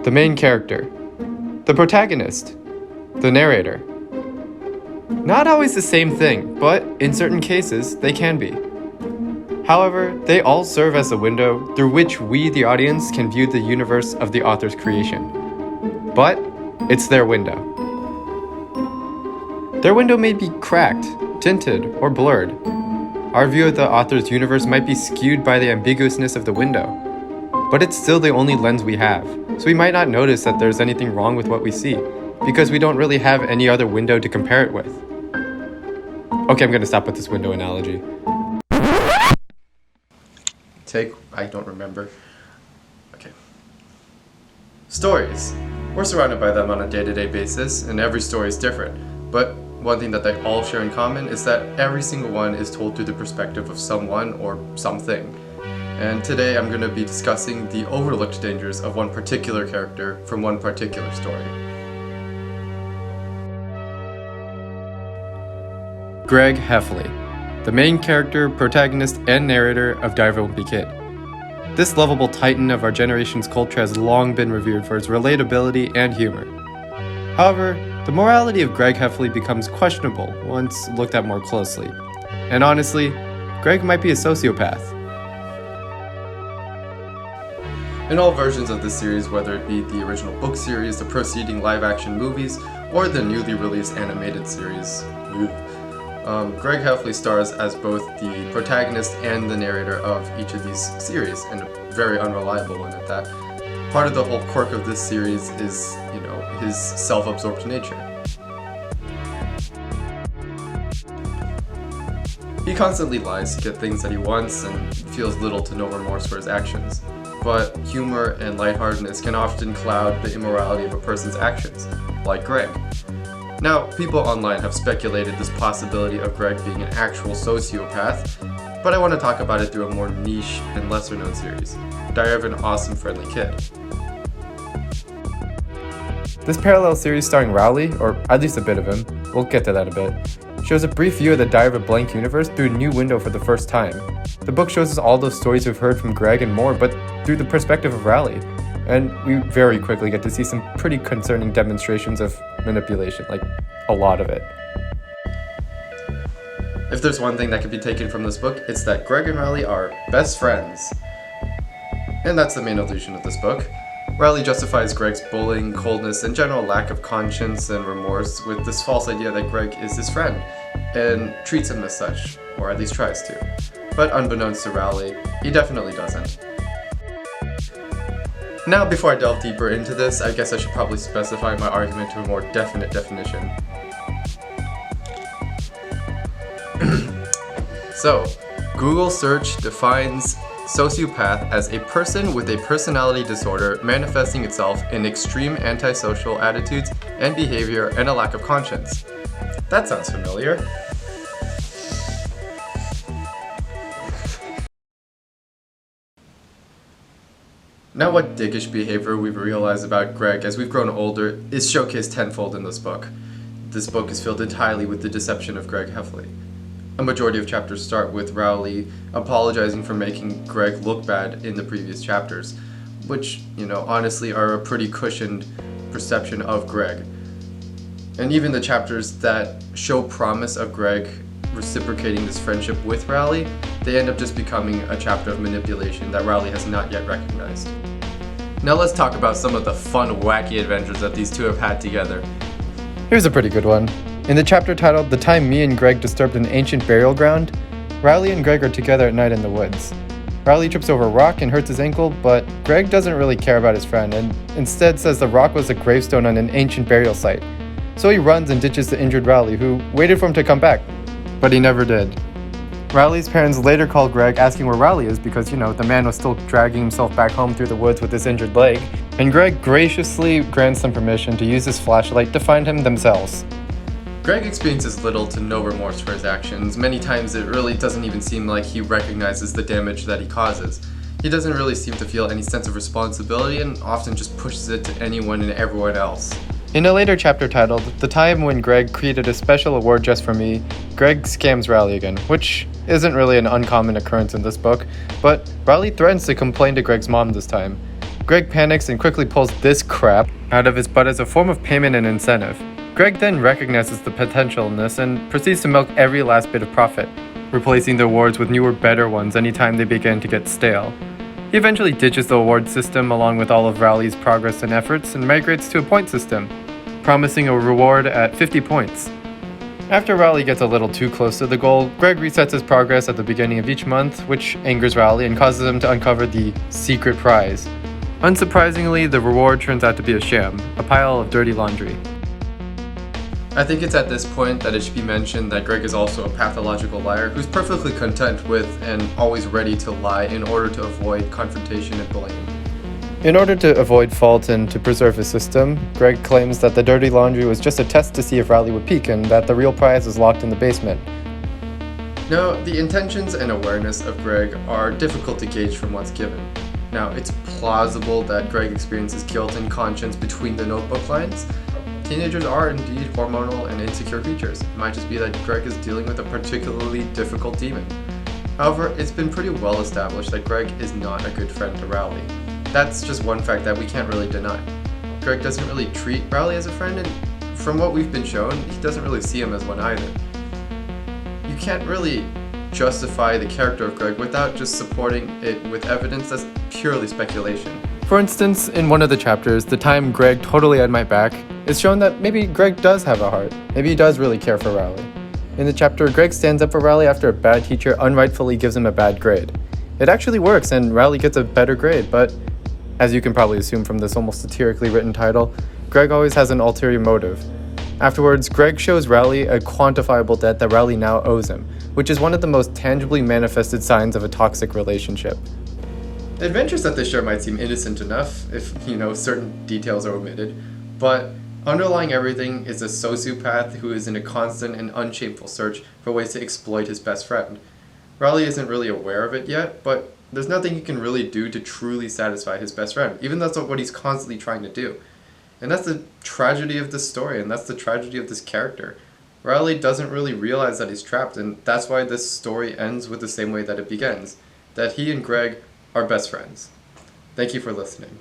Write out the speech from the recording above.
the main character, the protagonist, the narrator. Not always the same thing, but in certain cases, they can be. However, they all serve as a window through which we, the audience, can view the universe of the author's creation. But it's their window. Their window may be cracked, tinted, or blurred. Our view of the author's universe might be skewed by the ambiguousness of the window, but it's still the only lens we have, so we might not notice that there's anything wrong with what we see, because we don't really have any other window to compare it with. Okay, I'm gonna stop with this window analogy. I don't remember. Okay. Stories. We're surrounded by them on a day-to-day basis, and every story is different. But one thing that they all share in common is that every single one is told through the perspective of someone or something. And today I'm going to be discussing the overlooked dangers of one particular character from one particular story. Greg Heffley, the main character, protagonist, and narrator of Diary of a Wimpy Kid. This lovable titan of our generation's culture has long been revered for its relatability and humor. However, the morality of Greg Heffley becomes questionable once looked at more closely. And honestly, Greg might be a sociopath. In all versions of this series, whether it be the original book series, the preceding live-action movies, or the newly released animated series, Greg Heffley stars as both the protagonist and the narrator of each of these series, and a very unreliable one at that. Part of the whole quirk of this series is, his self-absorbed nature. He constantly lies to get things that he wants and feels little to no remorse for his actions. But humor and lightheartedness can often cloud the immorality of a person's actions, like Greg. Now, people online have speculated this possibility of Greg being an actual sociopath, but I want to talk about it through a more niche and lesser-known series, Diary of an Awesome Friendly Kid. This parallel series starring Rowley, or at least a bit of him, we'll get to that a bit, shows a brief view of the Diary of a Blank universe through a new window for the first time. The book shows us all those stories we've heard from Greg and more, but through the perspective of Rowley. And we very quickly get to see some pretty concerning demonstrations of manipulation, like a lot of it. If there's one thing that can be taken from this book, it's that Greg and Rowley are best friends. And that's the main illusion of this book. Rowley justifies Greg's bullying, coldness, and general lack of conscience and remorse with this false idea that Greg is his friend, and treats him as such, or at least tries to. But unbeknownst to Rowley, he definitely doesn't. Now, before I delve deeper into this, I guess I should probably specify my argument to a more definite definition. So, Google search defines sociopath as a person with a personality disorder manifesting itself in extreme antisocial attitudes and behavior and a lack of conscience. That sounds familiar. Now, what dickish behavior we've realized about Greg as we've grown older is showcased tenfold in this book. This book is filled entirely with the deception of Greg Heffley. A majority of chapters start with Rowley apologizing for making Greg look bad in the previous chapters, which, honestly are a pretty cushioned perception of Greg. And even the chapters that show promise of Greg reciprocating this friendship with Rowley, they end up just becoming a chapter of manipulation that Rowley has not yet recognized. Now let's talk about some of the fun, wacky adventures that these two have had together. Here's a pretty good one. In the chapter titled "The Time Me and Greg Disturbed an Ancient Burial Ground," Rowley and Greg are together at night in the woods. Rowley trips over a rock and hurts his ankle, but Greg doesn't really care about his friend and instead says the rock was a gravestone on an ancient burial site. So he runs and ditches the injured Rowley, who waited for him to come back, but he never did. Rowley's parents later call Greg asking where Rowley is because, the man was still dragging himself back home through the woods with his injured leg, and Greg graciously grants them permission to use his flashlight to find him themselves. Greg experiences little to no remorse for his actions. Many times it really doesn't even seem like he recognizes the damage that he causes. He doesn't really seem to feel any sense of responsibility and often just pushes it to anyone and everyone else. In a later chapter titled "The Time When Greg Created a Special Award Just for Me," Greg scams Rowley again, which isn't really an uncommon occurrence in this book, but Rowley threatens to complain to Greg's mom this time. Greg panics and quickly pulls this crap out of his butt as a form of payment and incentive. Greg then recognizes the potential in this and proceeds to milk every last bit of profit, replacing the awards with newer, better ones anytime they begin to get stale. He eventually ditches the award system along with all of Rowley's progress and efforts and migrates to a point system, promising a reward at 50 points. After Rowley gets a little too close to the goal, Greg resets his progress at the beginning of each month, which angers Rowley and causes him to uncover the secret prize. Unsurprisingly, the reward turns out to be a sham, a pile of dirty laundry. I think it's at this point that it should be mentioned that Greg is also a pathological liar who's perfectly content with and always ready to lie in order to avoid confrontation and blame. In order to avoid fault and to preserve his system, Greg claims that the dirty laundry was just a test to see if Rowley would peek and that the real prize is locked in the basement. Now, the intentions and awareness of Greg are difficult to gauge from what's given. Now, it's plausible that Greg experiences guilt and conscience between the notebook lines. Teenagers are indeed hormonal and insecure creatures. It might just be that Greg is dealing with a particularly difficult demon. However, it's been pretty well established that Greg is not a good friend to Rowley. That's just one fact that we can't really deny. Greg doesn't really treat Rowley as a friend, and from what we've been shown, he doesn't really see him as one either. You can't really justify the character of Greg without just supporting it with evidence that's purely speculation. For instance, in one of the chapters, the time Greg totally had my back, it's shown that maybe Greg does have a heart. Maybe he does really care for Rowley. In the chapter, Greg stands up for Rowley after a bad teacher unrightfully gives him a bad grade. It actually works and Rowley gets a better grade, but as you can probably assume from this almost satirically written title, Greg always has an ulterior motive. Afterwards, Greg shows Rowley a quantifiable debt that Rowley now owes him, which is one of the most tangibly manifested signs of a toxic relationship. The adventures that they share might seem innocent enough if, certain details are omitted, but underlying everything is a sociopath who is in a constant and unshameful search for ways to exploit his best friend. Rowley isn't really aware of it yet, but there's nothing he can really do to truly satisfy his best friend, even though that's what he's constantly trying to do. And that's the tragedy of this story, and that's the tragedy of this character. Rowley doesn't really realize that he's trapped, and that's why this story ends with the same way that it begins, that he and Greg are best friends. Thank you for listening.